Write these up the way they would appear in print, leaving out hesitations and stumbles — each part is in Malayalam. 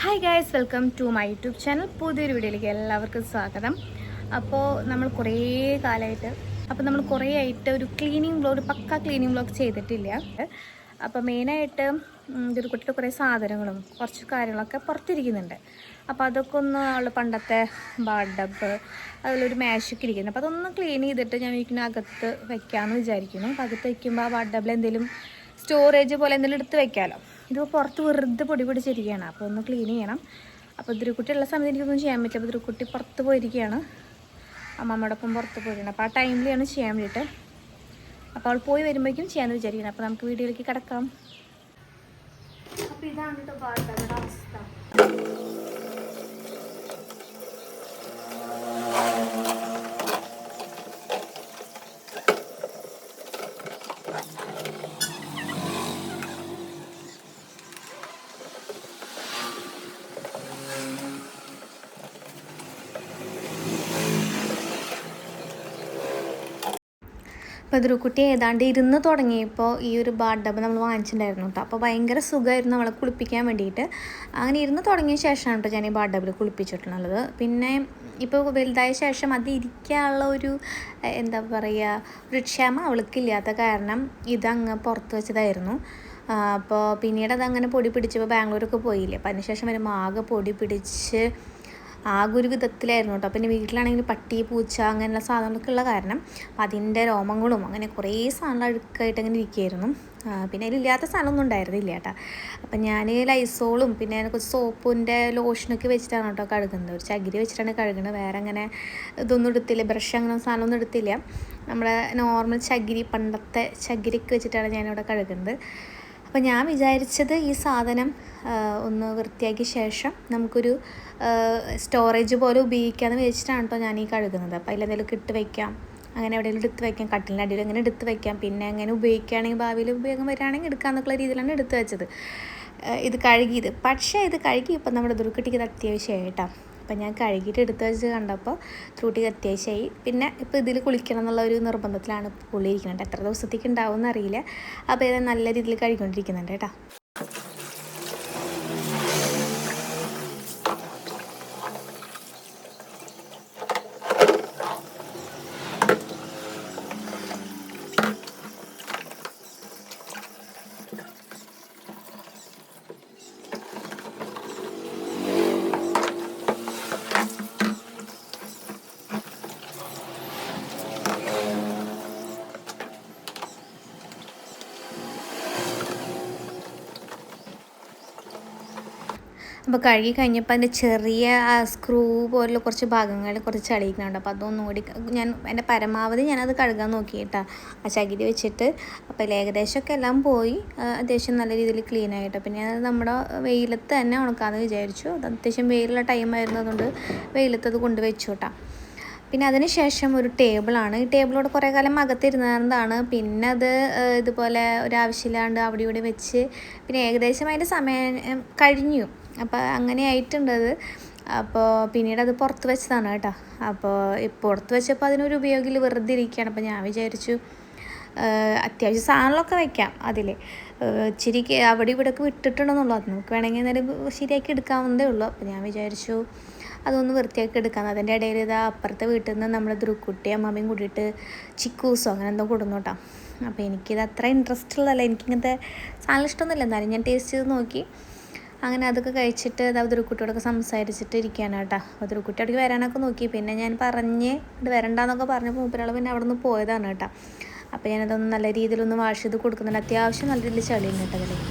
Hi guys, welcome to my YouTube channel. പുതിയൊരു വീഡിയോയിലേക്ക് എല്ലാവർക്കും സ്വാഗതം. അപ്പോൾ നമ്മൾ കുറേ ആയിട്ട് ഒരു ക്ലീനിങ് വ്ലോഗ്, പക്ക ക്ലീനിങ് വ്ലോഗ് ചെയ്തിട്ടില്ല. അപ്പോൾ മെയിനായിട്ട് ഒരു കുട്ടിയുടെ കുറേ സാധനങ്ങളും കുറച്ച് കാര്യങ്ങളൊക്കെ പുറത്തിരിക്കുന്നുണ്ട്. അപ്പോൾ അതൊക്കെ ഒന്ന് അവൾ പണ്ടത്തെ ബാത്ത് ടബ്, അതിലൊരു മേശൊക്കെ ഇരിക്കുന്നത്. അപ്പോൾ അതൊന്ന് ക്ലീൻ ചെയ്തിട്ട് ഞാൻ വീട്ടിന് അകത്ത് വയ്ക്കാമെന്ന് വിചാരിക്കുന്നു. അപ്പോൾ അകത്ത് വയ്ക്കുമ്പോൾ ആ ബാത്ത് ടബിൽ എന്തെങ്കിലും സ്റ്റോറേജ് പോലെ എന്തെങ്കിലും എടുത്ത് വെക്കാമല്ലോ. ഇത് പുറത്ത് വെറുതെ പൊടി പിടിച്ചിരിക്കുകയാണ്. അപ്പോൾ ഒന്ന് ക്ലീൻ ചെയ്യണം. അപ്പോൾ ധ്രുക്കുട്ടി ഉള്ള സമയത്ത് എനിക്കൊന്നും ചെയ്യാൻ പറ്റില്ല. അപ്പോൾ ധ്രുക്കുട്ടി പുറത്ത് പോയിരിക്കുകയാണ്, അമ്മമ്മയോടൊപ്പം പുറത്ത് പോയിരിക്കണം. അപ്പോൾ ആ ടൈമിലാണ് ചെയ്യാൻ വേണ്ടിയിട്ട്. അപ്പോൾ അവൾ പോയി വരുമ്പോഴേക്കും ചെയ്യാമെന്ന് വിചാരിക്കണം. അപ്പോൾ നമുക്ക് വീഡിയോയിലേക്ക് കിടക്കാം. അപ്പോൾ ഇതാണ് കേട്ടോ ബാത്ത് അവസ്ഥ. അപ്പോൾ ധ്രുക്കുട്ടി ഏതാണ്ട് ഇരുന്ന് തുടങ്ങിയപ്പോൾ ഈ ഒരു ബാത്ത് ടബ് നമ്മൾ വാങ്ങിച്ചിട്ടുണ്ടായിരുന്നു കേട്ടോ. അപ്പോൾ ഭയങ്കര സുഖമായിരുന്നു അവളെ കുളിപ്പിക്കാൻ വേണ്ടിയിട്ട്. അങ്ങനെ ഇരുന്ന് തുടങ്ങിയ ശേഷമാണ് കേട്ടോ ഞാൻ ഈ ബാത്ത് ടബിൽ കുളിപ്പിച്ചിട്ടുള്ളത്. പിന്നെ ഇപ്പോൾ വലുതായ ശേഷം അത് ഇരിക്കാനുള്ള ഒരു എന്താ പറയുക, ഒരു ക്ഷമ അവൾക്കില്ലാത്ത കാരണം ഇതങ്ങ് പുറത്ത് വെച്ചതായിരുന്നു. അപ്പോൾ പിന്നീട് അതങ്ങനെ പൊടി പിടിച്ചപ്പോൾ ബാംഗ്ലൂരൊക്കെ പോയില്ലേ. അപ്പോൾ അതിനുശേഷം വരുമ്പോൾ ആകെ പൊടി പിടിച്ച് ആകെ ഒരു വിധത്തിലായിരുന്നു കേട്ടോ. പിന്നെ വീട്ടിലാണെങ്കിൽ പട്ടി, പൂച്ച അങ്ങനെയുള്ള സാധനങ്ങളൊക്കെ ഉള്ള കാരണം അതിൻ്റെ രോമങ്ങളും അങ്ങനെ കുറേ സാധനങ്ങൾ അഴുക്കായിട്ട് അങ്ങനെ ഇരിക്കുകയായിരുന്നു. പിന്നെ അതിലില്ലാത്ത സാധനമൊന്നും ഉണ്ടായിരുന്നില്ല കേട്ടോ. അപ്പം ഞാൻ ലൈസോളും പിന്നെ കുറച്ച് സോപ്പിൻ്റെ ലോഷനൊക്കെ വെച്ചിട്ടാണ് കേട്ടോ കഴുകുന്നത്. ഒരു ചകിരി വെച്ചിട്ടാണ് കഴുകുന്നത്. വേറെ അങ്ങനെ ഇതൊന്നും എടുത്തില്ല, ബ്രഷ് അങ്ങനെ സാധനമൊന്നും എടുത്തില്ല. നമ്മുടെ നോർമൽ ചകിരി, പണ്ടത്തെ ചകിരിക്ക് വെച്ചിട്ടാണ് ഞാനിവിടെ കഴുകുന്നത്. അപ്പോൾ ഞാൻ വിചാരിച്ചത് ഈ സാധനം ഒന്ന് വൃത്തിയാക്കിയ ശേഷം നമുക്കൊരു സ്റ്റോറേജ് പോലെ ഉപയോഗിക്കാമെന്ന് വെച്ചിട്ടാണ് കേട്ടോ ഞാൻ ഈ കഴുകുന്നത്. അപ്പോൾ അതിലെന്തെങ്കിലും ഇട്ട് വയ്ക്കാം, അങ്ങനെ എവിടെയെങ്കിലും എടുത്ത് വയ്ക്കാം, കട്ടിലിൻ്റെ അടിയിൽ അങ്ങനെ എടുത്ത് വയ്ക്കാം. പിന്നെ അങ്ങനെ ഉപയോഗിക്കുകയാണെങ്കിൽ ഭാവിയിൽ ഉപയോഗം വരികയാണെങ്കിൽ എടുക്കാമെന്നുള്ള രീതിയിലാണ് എടുത്ത് വെച്ചത് ഇത് കഴുകിയത്. പക്ഷേ ഇത് കഴുകി ഇപ്പം നമ്മുടെ ധ്രുക്കുട്ടിക്ക് ഇത് അത്യാവശ്യമായിട്ടാണ്. അപ്പം ഞാൻ കഴുകിയിട്ട് എടുത്ത് വെച്ച് കണ്ടപ്പോൾ ധ്രുക്കുട്ടിക്ക് അത്യാവശ്യമായി. പിന്നെ ഇപ്പോൾ ഇതിൽ കുളിക്കണം എന്നുള്ള ഒരു നിർബന്ധത്തിലാണ് പുള്ളിയിരിക്കുന്നുണ്ട്. എത്ര ദിവസത്തേക്ക് ഉണ്ടാവും എന്നറിയില്ല. അപ്പോൾ ഇത് നല്ല രീതിയിൽ കഴുകിക്കൊണ്ടിരിക്കുന്നുണ്ട് കേട്ടോ. അപ്പോൾ കഴുകി കഴിഞ്ഞപ്പോൾ അതിൻ്റെ ചെറിയ സ്ക്രൂ പോലുള്ള കുറച്ച് ഭാഗങ്ങളിൽ കുറച്ച് ചളിയിക്കുന്നുണ്ട്. അപ്പോൾ അതൊന്നുകൂടി ഞാൻ എൻ്റെ പരമാവധി ഞാനത് കഴുകാൻ നോക്കി കേട്ടോ, ആ ചകിരി വെച്ചിട്ട്. അപ്പോൾ ഏകദേശമൊക്കെ എല്ലാം പോയി, അത്യാവശ്യം നല്ല രീതിയിൽ ക്ലീൻ ആയിട്ടോ. പിന്നെ അത് നമ്മുടെ വെയിലത്ത് തന്നെ ഉണക്കാമെന്ന് വിചാരിച്ചു. അത് അത്യാവശ്യം വെയിലുള്ള ടൈമായിരുന്നു, അതുകൊണ്ട് വെയിലത്ത് അത് കൊണ്ടുവച്ചു കേട്ടോ. പിന്നെ അതിന് ശേഷം ഒരു ടേബിളാണ്. ഈ ടേബിളോട് കുറേ കാലം അകത്തിരുന്നതാണ്. പിന്നെ അത് ഇതുപോലെ ഒരാവശ്യമില്ലാണ്ട് അവിടെ ഇവിടെ വെച്ച് പിന്നെ ഏകദേശം അതിൻ്റെ സമയം കഴിഞ്ഞു. അപ്പോൾ അങ്ങനെ ആയിട്ടുണ്ടത്. അപ്പോൾ പിന്നീട് അത് പുറത്ത് വെച്ചതാണ് കേട്ടോ. അപ്പോൾ പുറത്ത് വെച്ചപ്പോൾ അതിനൊരു ഉപയോഗത്തിൽ വെറുതെ ഇരിക്കുകയാണ്. അപ്പോൾ ഞാൻ വിചാരിച്ചു അത്യാവശ്യം സാധനങ്ങളൊക്കെ വയ്ക്കാം അതിൽ. ഇച്ചിരി അവിടെ ഇവിടെയൊക്കെ വിട്ടിട്ടുണ്ടെന്നുള്ളൂ, അത് നമുക്ക് വേണമെങ്കിൽ നേരം ശരിയാക്കി എടുക്കാവുന്നതേ ഉള്ളൂ. അപ്പോൾ ഞാൻ വിചാരിച്ചു അതൊന്ന് വൃത്തിയാക്കി എടുക്കാം. അതിൻ്റെ ഇടയിൽ ഇതാ അപ്പുറത്തെ വീട്ടിൽ നിന്ന് നമ്മൾ ധ്രുക്കുട്ടിയും അമ്മയും കൂടിയിട്ട് ചിക്കൂസോ അങ്ങനെ എന്തോ കൊടുന്നു കേട്ടോ. അപ്പോൾ എനിക്കിത് അത്ര ഇൻട്രസ്റ്റ് ഉള്ളതല്ല, എനിക്കിങ്ങനത്തെ സാധനം ഇഷ്ടമൊന്നുമില്ല. എന്നാലും ഞാൻ ടേസ്റ്റ് ചെയ്ത് നോക്കി. അങ്ങനെ അതൊക്കെ കഴിച്ചിട്ട് ധ്രുക്കുട്ടിയോടൊക്കെ സംസാരിച്ചിട്ട് ഇരിക്കുകയാണ് കേട്ടോ. അപ്പോൾ ധ്രുക്കുട്ടി അവിടേക്ക് വരാനൊക്കെ നോക്കി. പിന്നെ ഞാൻ പറഞ്ഞ് ഇത് വരണ്ടെന്നൊക്കെ പറഞ്ഞപ്പോൾ മൂപ്പരാൾ പിന്നെ അവിടെ നിന്ന് പോയതാണ് കേട്ടോ. അപ്പോൾ ഞാനതൊന്ന് നല്ല രീതിയിലൊന്ന് വാഷ് ചെയ്ത് കൊടുക്കുന്നുണ്ട്. അത്യാവശ്യം നല്ല രീതിയിൽ ചളിയുണ്ട് കേട്ടോ അതിൽ.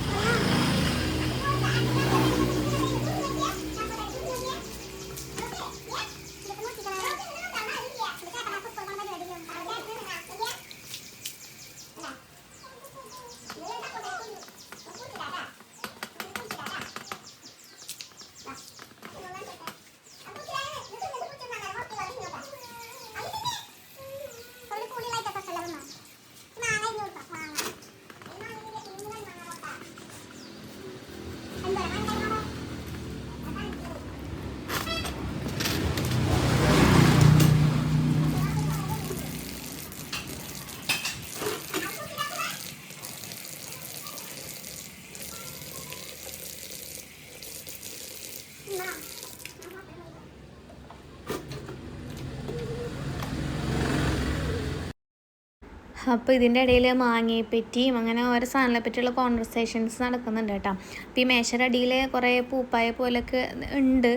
അപ്പോൾ ഇതിൻ്റെ ഇടയിൽ മാങ്ങയെ പറ്റിയും അങ്ങനെ ഓരോ സാധനങ്ങളെ പറ്റിയുള്ള കോൺവെർസേഷൻസ് നടക്കുന്നുണ്ട് കേട്ടോ. അപ്പോൾ ഈ മേശയുടെ അടിയിൽ കുറേ പൂപ്പായ പോലൊക്കെ ഉണ്ട്.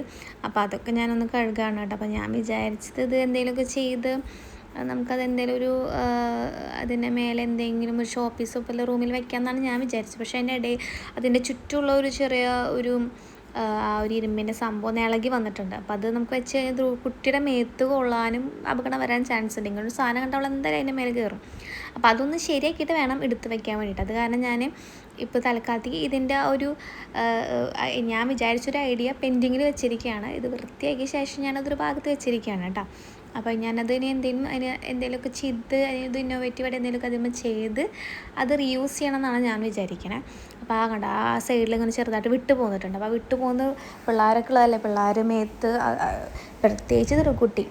അപ്പോൾ അതൊക്കെ ഞാനൊന്ന് കഴുകാണ് കേട്ടോ. അപ്പോൾ ഞാൻ വിചാരിച്ചത് ഇത് എന്തെങ്കിലുമൊക്കെ ചെയ്ത് നമുക്കത് എന്തെങ്കിലും ഒരു അതിൻ്റെ മേലെ എന്തെങ്കിലും ഒരു ഷോ പീസോ പോലെ റൂമിൽ വെക്കാമെന്നാണ് ഞാൻ വിചാരിച്ചത്. പക്ഷേ അതിൻ്റെ ഇടയിൽ അതിൻ്റെ ചുറ്റുമുള്ള ഒരു ചെറിയ ഒരു ആ ഒരു ഇരുമ്പിൻ്റെ സംഭവം ഇളകി വന്നിട്ടുണ്ട്. അപ്പോൾ അത് നമുക്ക് വെച്ച് കഴിഞ്ഞാൽ കുട്ടിയുടെ മേത്ത് കൊള്ളാനും അപകടം വരാൻ ചാൻസ് ഉണ്ട്. ഇങ്ങനൊരു സാധനം കണ്ടാൽ എന്തായാലും അതിൻ്റെ മേലെ കയറും. അപ്പോൾ അതൊന്ന് ശരിയാക്കിയിട്ട് വേണം എടുത്ത് വെക്കാൻ വേണ്ടിയിട്ട്. അത് കാരണം ഞാൻ ഇപ്പോൾ തൽക്കാലത്തേക്ക് ഇതിൻ്റെ ഒരു ഞാൻ വിചാരിച്ചൊരു ഐഡിയ പെൻഡിങ്ങിൽ വെച്ചിരിക്കുകയാണ്. ഇത് വൃത്തിയാക്കിയ ശേഷം ഞാനതൊരു ഭാഗത്ത് വെച്ചിരിക്കുകയാണ് കേട്ടോ. അപ്പോൾ ഞാനതിന് എന്തെങ്കിലുമൊക്കെ ചെയ്ത് ഇത് ഇന്നോവേറ്റീവായിട്ട് എന്തെങ്കിലുമൊക്കെ അതിന് ചെയ്ത് അത് റീയൂസ് ചെയ്യണം എന്നാണ് ഞാൻ വിചാരിക്കണത്. അപ്പോൾ ആ കണ്ട ആ സൈഡിൽ ഇങ്ങനെ ചെറുതായിട്ട് വിട്ടു പോന്നിട്ടുണ്ട്. അപ്പോൾ ആ വിട്ടു പോകുന്ന പിള്ളേരൊക്കെ ഉള്ളതല്ലേ, പിള്ളേർ മേത്ത് പ്രത്യേകിച്ച് ചെറുകുട്ടി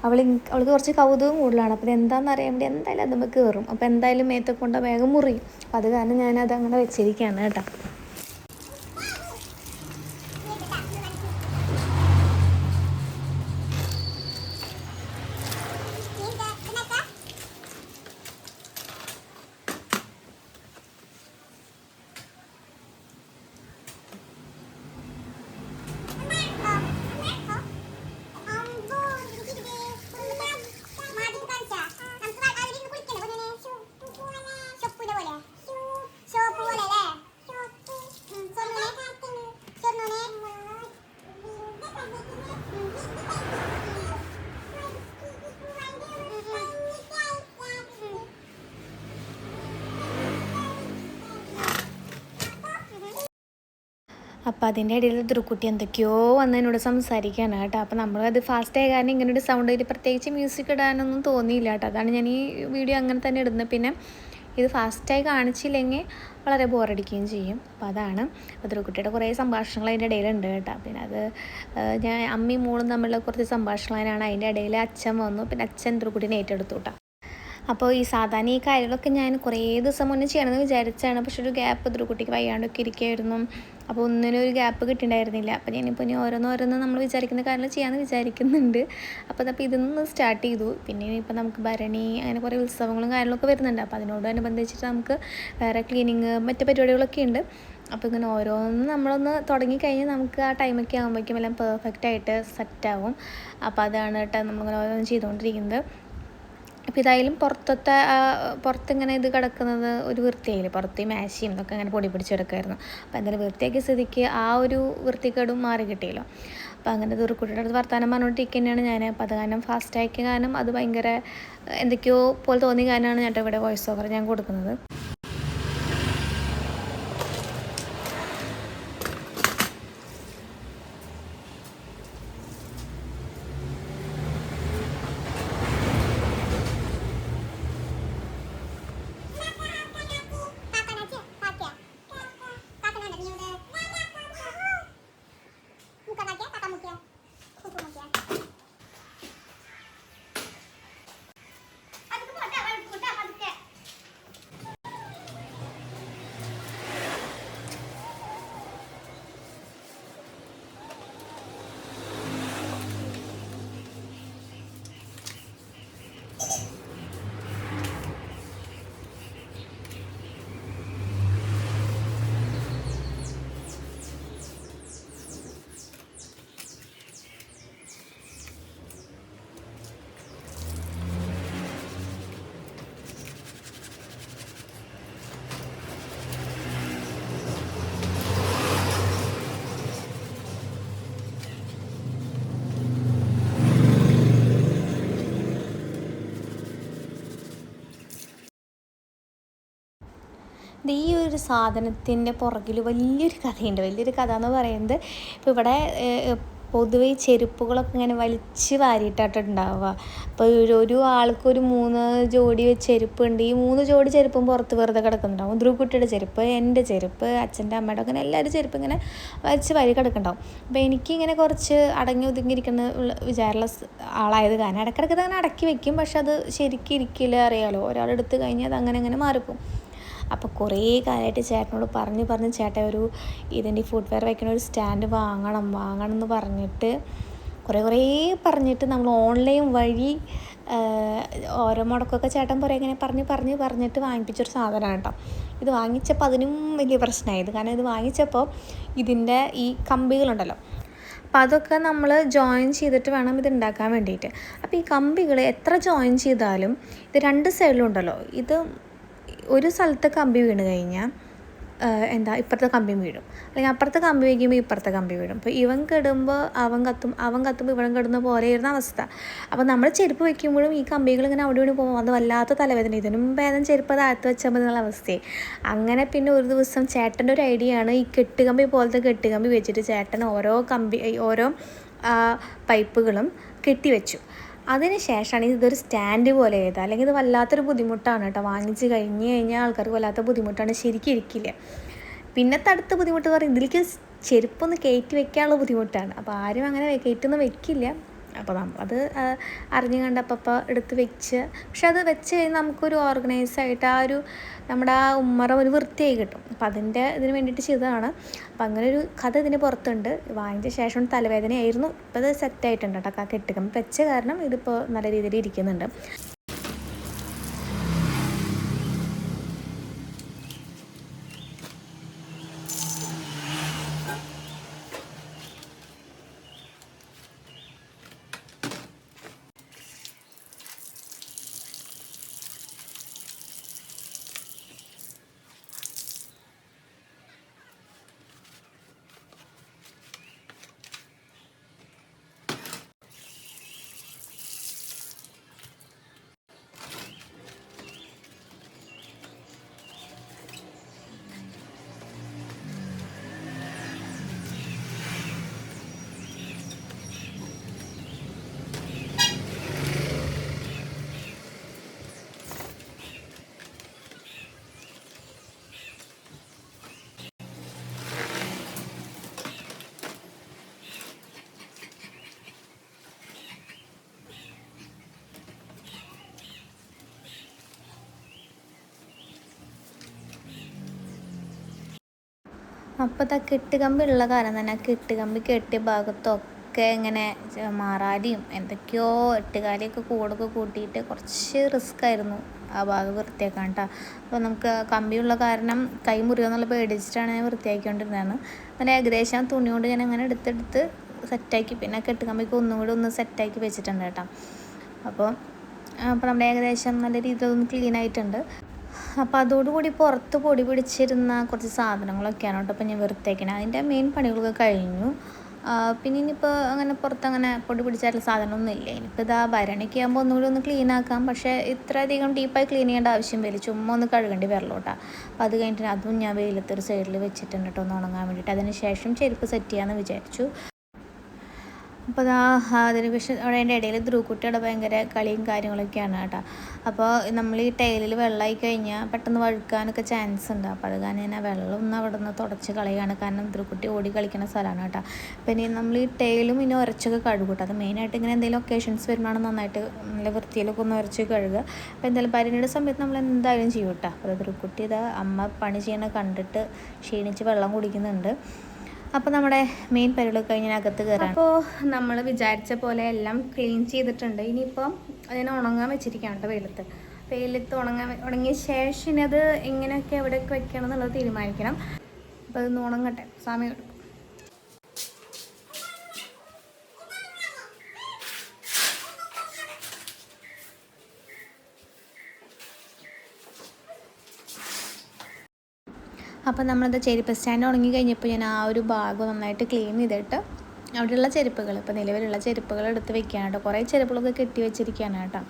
അവൾക്ക് കുറച്ച് കൗതുകം കൂടുതലാണ്. അപ്പോൾ ഇതെന്താണെന്ന് അറിയാൻ വേണ്ടി എന്തായാലും അത് നമുക്ക് കയറും. അപ്പോൾ എന്തായാലും മേത്തെ കൊണ്ട് വേഗം മുറിയും. അപ്പോൾ അത് കാരണം ഞാനത് അങ്ങനെ വെച്ചിരിക്കുകയാണ് കേട്ടോ. അപ്പോൾ അതിൻ്റെ ഇടയിൽ ധ്രുക്കുട്ടി എന്തൊക്കെയോ വന്ന് എന്നോട് സംസാരിക്കുകയാണ് കേട്ടോ. അപ്പോൾ നമ്മളത് ഫാസ്റ്റ് ആയ കാരണം ഇങ്ങനെ ഒരു സൗണ്ട് ഇതിൽ പ്രത്യേകിച്ച് മ്യൂസിക് ഇടാനൊന്നും തോന്നിയില്ല കേട്ടോ. അതാണ് ഞാൻ ഈ വീഡിയോ അങ്ങനെ തന്നെ ഇടുന്നത്. പിന്നെ ഇത് ഫാസ്റ്റായി കാണിച്ചില്ലെങ്കിൽ വളരെ ബോറടിക്കുകയും ചെയ്യും. അപ്പോൾ അതാണ്. അപ്പോൾ ധ്രുക്കുട്ടിയുടെ കുറേ സംഭാഷണങ്ങൾ അതിൻ്റെ ഇടയിലുണ്ട് കേട്ടോ. പിന്നെ അത് ഞാൻ അമ്മയും മോളും തമ്മിലുള്ള കുറച്ച് സംഭാഷണങ്ങളാണ്. അതിൻ്റെ ഇടയിൽ അച്ഛൻ വന്നു. പിന്നെ അച്ഛൻ ധ്രുക്കുട്ടിനെ ഏറ്റെടുത്തു കേട്ടോ. അപ്പോൾ ഈ സാധാരണ ഈ കാര്യങ്ങളൊക്കെ ഞാൻ കുറേ ദിവസം മുന്നേ ചെയ്യണമെന്ന് വിചാരിച്ചാണ്. പക്ഷെ ഒരു ഗ്യാപ്പ് ധ്രുക്കുട്ടിക്ക് വയ്യാണ്ടൊക്കെ ഇരിക്കുമായിരുന്നു. അപ്പോൾ ഒന്നിനും ഒരു ഗ്യാപ്പ് കിട്ടിയിട്ടുണ്ടായിരുന്നില്ല. അപ്പോൾ ഞാനിപ്പോൾ ഇനി ഓരോന്നോരോന്ന് നമ്മൾ വിചാരിക്കുന്ന കാര്യങ്ങൾ ചെയ്യാമെന്ന് വിചാരിക്കുന്നുണ്ട്. അപ്പോൾ ഇതൊന്ന് സ്റ്റാർട്ട് ചെയ്തു. പിന്നെ ഇപ്പോൾ നമുക്ക് ഭരണി അങ്ങനെ കുറേ ഉത്സവങ്ങളും കാര്യങ്ങളൊക്കെ വരുന്നുണ്ട്. അപ്പോൾ അതിനോടനുബന്ധിച്ചിട്ട് നമുക്ക് വേറെ ക്ലീനിങ് മറ്റ് പരിപാടികളൊക്കെ ഉണ്ട്. അപ്പോൾ ഇങ്ങനെ ഓരോന്ന് നമ്മളൊന്ന് തുടങ്ങിക്കഴിഞ്ഞാൽ നമുക്ക് ആ ടൈമൊക്കെ ആകുമ്പോഴേക്കും എല്ലാം പെർഫെക്റ്റായിട്ട് സെറ്റാവും. അപ്പോൾ അതാണ് കേട്ടോ നമ്മളിങ്ങനെ ഓരോന്ന് ചെയ്തുകൊണ്ടിരിക്കുന്നത്. അപ്പോൾ ഇതായാലും പുറത്തിങ്ങനെ ഇത് കിടക്കുന്നത് ഒരു വൃത്തിയായില്ലേ, പുറത്ത് മേശയും ഇതൊക്കെ അങ്ങനെ പൊടി പിടിച്ച് കിടക്കുമായിരുന്നു. അപ്പോൾ എന്തായാലും വൃത്തിയാക്കിയ സ്ഥിതിക്ക് ആ ഒരു വൃത്തിക്കേടും മാറി കിട്ടിയല്ലോ. അപ്പോൾ അങ്ങനെ ധ്രുക്കുട്ടിയുടെ അടുത്ത് വർത്താനം പറഞ്ഞുകൊണ്ടിരിക്കുക തന്നെയാണ് ഞാൻ. അപ്പോൾ അത് കാരണം ഫാസ്റ്റ് ആക്കിയ കാരണം അത് ഭയങ്കര എന്തൊക്കെയോ പോലെ തോന്നിയ കാരണമാണ് ഞാൻ ഇവിടെ വോയിസ് ഓവർ ഞാൻ കൊടുക്കുന്നത്. ഈ ഒരു സാധനത്തിൻ്റെ പുറകിൽ വലിയൊരു കഥയുണ്ട്. വലിയൊരു കഥ എന്ന് പറയുന്നത് ഇപ്പോൾ ഇവിടെ പൊതുവെ ചെരുപ്പുകളൊക്കെ ഇങ്ങനെ വലിച്ച് വാരിയിട്ടായിട്ടുണ്ടാവുക. അപ്പോൾ ഒരു ആൾക്കൊരു 3 ജോഡി ചെരുപ്പുണ്ട്. ഈ 3 ജോഡി ചെരുപ്പും പുറത്ത് വെറുതെ കിടക്കുന്നുണ്ടാവും. ധ്രുക്കുട്ടിയുടെ ചെരുപ്പ്, എൻ്റെ ചെരുപ്പ്, അച്ഛൻ്റെ അമ്മയുടെ, അങ്ങനെ എല്ലാവരും ചെരുപ്പ് ഇങ്ങനെ വലിച്ച് വാരി കിടക്കുന്നുണ്ടാവും. അപ്പോൾ എനിക്കിങ്ങനെ കുറച്ച് അടങ്ങി ഒതുങ്ങിയിരിക്കുന്ന വിചാരമുള്ള ആളായത് കാരണം ഇടയ്ക്കിടയ്ക്ക് അങ്ങനെ അടക്കി വെക്കും. പക്ഷെ അത് ശരിക്കും ഇരിക്കില്ല, അറിയാമല്ലോ. ഒരാളെടുത്ത് കഴിഞ്ഞാൽ അത് അങ്ങനെ മാറിപ്പോവും. അപ്പോൾ കുറേ കാലമായിട്ട് ചേട്ടനോട് പറഞ്ഞ് ചേട്ടൻ ഇതിൻ്റെ ഫുട്വെയർ വയ്ക്കുന്ന ഒരു സ്റ്റാൻഡ് വാങ്ങണം എന്ന് പറഞ്ഞിട്ട് കുറേ പറഞ്ഞിട്ട് നമ്മൾ ഓൺലൈൻ വഴി ഓരോ മുടക്കമൊക്കെ ചേട്ടൻ ഇങ്ങനെ പറഞ്ഞിട്ട് വാങ്ങിപ്പിച്ചൊരു സാധനമാണ് കേട്ടോ. ഇത് വാങ്ങിച്ചപ്പോൾ അതിനും വലിയ പ്രശ്നമായത്. കാരണം ഇത് വാങ്ങിച്ചപ്പോൾ ഇതിൻ്റെ ഈ കമ്പികളുണ്ടല്ലോ, അപ്പോൾ അതൊക്കെ നമ്മൾ ജോയിൻ ചെയ്തിട്ട് വേണം ഇത് ഉണ്ടാക്കാൻ വേണ്ടിയിട്ട്. അപ്പോൾ ഈ കമ്പികൾ എത്ര ജോയിൻ ചെയ്താലും ഇത് രണ്ട് സൈഡിലും ഉണ്ടല്ലോ, ഇത് ഒരു സ്ഥലത്ത് കമ്പി വീണ് കഴിഞ്ഞാൽ ഇപ്പുറത്തെ കമ്പി വീഴും, അല്ലെങ്കിൽ അപ്പുറത്തെ കമ്പി വയ്ക്കുമ്പോൾ ഇപ്പുറത്തെ കമ്പി വീഴും. അപ്പോൾ ഇവൻ കെടുമ്പോൾ അവൻ കത്തുമ്പോൾ ഇവൻ കെടുന്ന പോലെയായിരുന്ന അവസ്ഥ. അപ്പോൾ നമ്മൾ ചെരുപ്പ് വയ്ക്കുമ്പോഴും ഈ കമ്പികൾ ഇങ്ങനെ അവിടെ ഇവിടെ പോകുമ്പോൾ അത് വല്ലാത്ത തലവേദന. ഇതിനും ഭേദം ചെരുപ്പ് താഴ്ത്ത് വെച്ചാൽ മതി എന്നുള്ള അവസ്ഥയായി. അങ്ങനെ പിന്നെ ഒരു ദിവസം ചേട്ടൻ്റെ ഒരു ഐഡിയ ആണ്, ഈ കെട്ടുകമ്പി പോലത്തെ കെട്ടുകമ്പി വെച്ചിട്ട് ചേട്ടൻ ഓരോ പൈപ്പുകളും കെട്ടിവെച്ചു. അതിന് ശേഷമാണ് ഇതൊരു സ്റ്റാൻഡ് പോലെ ചെയ്തത്. അല്ലെങ്കിൽ ഇത് വല്ലാത്തൊരു ബുദ്ധിമുട്ടാണ് കേട്ടോ. വാങ്ങിച്ച് കഴിഞ്ഞാൽ ആൾക്കാർക്ക് വല്ലാത്ത ബുദ്ധിമുട്ടാണ്, ശരിക്കും ഇരിക്കില്ല. പിന്നത്തെ അടുത്ത ബുദ്ധിമുട്ട് എന്ന് പറയുന്നത് ഇതിലേക്ക് ചെരുപ്പൊന്ന് കയറ്റി വെക്കാനുള്ള ബുദ്ധിമുട്ടാണ്. അപ്പോൾ ആരും അങ്ങനെ കയറ്റൊന്നും വെക്കില്ല. അപ്പോൾ നമ്മളത് അറിഞ്ഞു കണ്ടപ്പോൾ എടുത്ത് വെച്ച്, പക്ഷെ അത് വെച്ച് കഴിഞ്ഞാൽ നമുക്കൊരു ഓർഗനൈസായിട്ട് നമ്മുടെ ഉമ്മറ ഒരു വൃത്തിയായി കിട്ടും. അപ്പോൾ ഇതിന് വേണ്ടിയിട്ട് ചെയ്തതാണ്. അപ്പോൾ അങ്ങനെ ഒരു കഥ ഇതിന് പുറത്തുണ്ട്. വാങ്ങിച്ച ശേഷം തലവേദനയായിരുന്നു. ഇപ്പോൾ അത് സെറ്റായിട്ടുണ്ട് കേട്ടോ. കെട്ടുകമ്പി വെച്ച കാരണം ഇതിപ്പോൾ നല്ല രീതിയിൽ ഇരിക്കുന്നുണ്ട്. അപ്പോൾ കെട്ടുകമ്പി ഉള്ള കാരണം തന്നെ കെട്ടുകമ്പി കെട്ടിയ ഭാഗത്തൊക്കെ ഇങ്ങനെ മാറാലിയും എന്തൊക്കെയോ എട്ടുകാലിയൊക്കെ കൂടൊക്കെ കൂട്ടിയിട്ട് കുറച്ച് റിസ്ക് ആയിരുന്നു ആ ഭാഗം വൃത്തിയാക്കാൻ കേട്ടോ. അപ്പോൾ നമുക്ക് കമ്പിയുള്ള കാരണം കൈ മുറിയുമെന്നുള്ള പേടിച്ചിട്ടാണ് ഞാൻ വൃത്തിയാക്കിക്കൊണ്ടിരുന്നത്. അങ്ങനെ ഏകദേശം തുണി കൊണ്ട് ഞാൻ അങ്ങനെ എടുത്തെടുത്ത് സെറ്റാക്കി, പിന്നെ കെട്ടുകമ്പിക്ക് ഒന്നും കൂടി ഒന്ന് സെറ്റാക്കി വെച്ചിട്ടുണ്ട് കേട്ടോ. അപ്പോൾ നമ്മുടെ ഏകദേശം നല്ല രീതിയിൽ ഒന്ന് ക്ലീൻ ആയിട്ടുണ്ട്. അപ്പോൾ അതോടുകൂടി പുറത്ത് പൊടി പിടിച്ചിരുന്ന കുറച്ച് സാധനങ്ങളൊക്കെയാണ് കേട്ടോ ഇപ്പോൾ ഞാൻ വൃത്തിയാക്കുന്നത്. അതിൻ്റെ മെയിൻ പണികളൊക്കെ കഴിഞ്ഞു. പിന്നെ ഇനിയിപ്പോൾ അങ്ങനെ പുറത്തങ്ങനെ പൊടി പിടിച്ചായിട്ടുള്ള സാധനമൊന്നും ഇല്ല. ഇനിയിപ്പോൾ ഇതാ ഭരണിയൊക്കെ ആകുമ്പോൾ ഒന്നുകൂടി ഒന്ന് ക്ലീൻ ആക്കാം. പക്ഷേ ഇത്രയധികം ഡീപ്പായി ക്ലീൻ ചെയ്യേണ്ട ആവശ്യം വരില്ല, ചുമ്മാ ഒന്ന് കഴുകേണ്ടി വരലോട്ടാ. അപ്പോൾ അത് കഴിഞ്ഞിട്ട് അതും ഞാൻ വെയിലത്തൊരു സൈഡിൽ വെച്ചിട്ടുണ്ട് കേട്ടോ, ഒന്ന് ഉണങ്ങാൻ വേണ്ടിയിട്ട്. അതിന് ശേഷം ചെരുപ്പ് സെറ്റ് ചെയ്യാമെന്ന് വിചാരിച്ചു. അപ്പോൾ അതിന് പക്ഷേ അവിടെ അതിൻ്റെ ഇടയിൽ ധ്രുവക്കുട്ടിയുടെ ഭയങ്കര കളിയും കാര്യങ്ങളൊക്കെയാണ് കേട്ടോ. അപ്പോൾ നമ്മൾ ഈ ടൈലിൽ വെള്ളമായി കഴിഞ്ഞാൽ പെട്ടെന്ന് വഴുക്കാനൊക്കെ ചാൻസ് ഉണ്ട്. അപ്പോൾ അത് കാരണം ഞാൻ വെള്ളം ഒന്ന് അവിടെ നിന്ന് തുടച്ച് കളയുകയാണ്. കാരണം ധ്രുവക്കുട്ടി ഓടി കളിക്കുന്ന സ്ഥലമാണ് കേട്ടോ. പിന്നെ നമ്മൾ ഈ ടൈലും ഇനി ഉരച്ചൊക്കെ കഴുകും കേട്ടോ. അത് മെയിനായിട്ട് ഇങ്ങനെ എന്തെങ്കിലും ഒക്കേഷൻസ് വരുമ്പോഴാണ് നന്നായിട്ട് നല്ല വൃത്തിയിലൊക്കെ ഒന്ന് ഉരച്ച് കഴുകുക. അപ്പോൾ എന്തായാലും പരിണിയുടെ സമയത്ത് നമ്മൾ എന്തായാലും ചെയ്യും കേട്ടോ. അപ്പോൾ ധ്രുവക്കുട്ടി അമ്മ പണി ചെയ്യണ കണ്ടിട്ട് ക്ഷീണിച്ച് വെള്ളം കുടിക്കുന്നുണ്ട്. അപ്പോൾ നമ്മുടെ മെയിൻ പരിപാടി കഴിഞ്ഞാൽ അകത്ത് കയറാം. അപ്പോൾ നമ്മൾ വിചാരിച്ച പോലെ എല്ലാം ക്ലീൻ ചെയ്തിട്ടുണ്ട്. ഇനിയിപ്പം അതിനെ ഉണങ്ങാൻ വെച്ചിരിക്കുകയാണ് കേട്ടോ വെയിലത്ത് ഉണങ്ങിയ ശേഷം ഇനി അത് എങ്ങനെയൊക്കെ എവിടെയൊക്കെ വെക്കണം എന്നുള്ളത് തീരുമാനിക്കണം. അപ്പോൾ അതൊന്ന് ഉണങ്ങട്ടെ, സമയം എടുക്കും. അപ്പോൾ നമ്മളത് ചെരുപ്പ് സ്റ്റാൻഡ് ഉണങ്ങി കഴിഞ്ഞപ്പോൾ ഞാൻ ആ ഒരു ഭാഗം നന്നായിട്ട് ക്ലീൻ ചെയ്തിട്ട് അവിടെയുള്ള ചെരുപ്പുകൾ, ഇപ്പോൾ നിലവിലുള്ള ചെരുപ്പുകൾ എടുത്ത് വെക്കുകയാണ് കേട്ടോ. കുറേ ചെരുപ്പുകളൊക്കെ കെട്ടി വെച്ചിരിക്കുകയാണ് കേട്ടോ.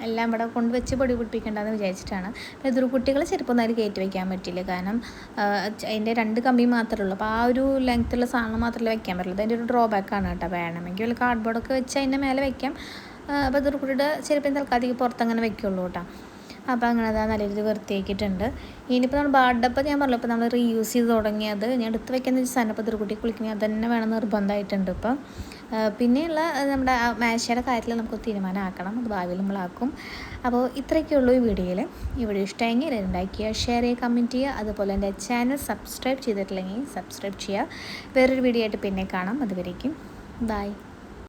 എല്ലാം ഇവിടെ കൊണ്ടുവച്ച് പൊടി പിടിപ്പിക്കേണ്ടതെന്ന് വിചാരിച്ചിട്ടാണ്. എതിർ കുട്ടികളെ ചെരുപ്പൊന്നും അതിൽ കയറ്റി വയ്ക്കാൻ പറ്റില്ല. കാരണം അതിൻ്റെ 2 കമ്പി മാത്രമേ ഉള്ളൂ. അപ്പോൾ ആ ഒരു ലെങ്ത്തുള്ള സാധനം മാത്രമേ വയ്ക്കാൻ പറ്റുള്ളൂ. അതിൻ്റെ ഒരു ഡ്രോബാക്കാണ് കേട്ടോ. വേണമെങ്കിൽ വല്ല കാർഡ്ബോർഡൊക്കെ വെച്ച് അതിൻ്റെ മേലെ വയ്ക്കാം. അപ്പോൾ എതിർ കുട്ടിയുടെ ചെരുപ്പിന് തൽക്കാലത്തേക്ക് പുറത്തങ്ങനെ വയ്ക്കുള്ളൂ കേട്ടോ. അപ്പോൾ അങ്ങനെ അതാ നല്ല രീതിയിൽ വൃത്തിയാക്കിയിട്ടുണ്ട്. ഇനിയിപ്പോൾ നമ്മൾ ബാർഡപ്പം ഞാൻ പറഞ്ഞു, ഇപ്പോൾ നമ്മൾ റീയൂസ് ചെയ്ത് തുടങ്ങിയത് ഞാൻ എടുത്ത് വയ്ക്കുന്ന സാധനം ഇപ്പോൾ കുട്ടി കുളിക്കുന്നത് അത് തന്നെ വേണം നിർബന്ധമായിട്ടുണ്ട് ഇപ്പം. പിന്നെയുള്ള നമ്മുടെ മേശയുടെ കാര്യത്തിൽ നമുക്ക് തീരുമാനമാക്കണം, അത് ഭാവിയിൽ നമ്മളാക്കും. അപ്പോൾ ഇത്രയൊക്കെയുള്ളൂ ഈ വീഡിയോയിൽ. ഈ വീഡിയോ ഇഷ്ടമെങ്കിൽ ലൈക്ക് ചെയ്യുക, ഷെയർ ചെയ്യുക, കമൻറ്റ് ചെയ്യുക. അതുപോലെ എൻ്റെ ചാനൽ സബ്സ്ക്രൈബ് ചെയ്തിട്ടില്ലെങ്കിൽ സബ്സ്ക്രൈബ് ചെയ്യുക. വേറൊരു വീഡിയോ ആയിട്ട് പിന്നെ കാണാം. അതുവരേക്കും ബൈ.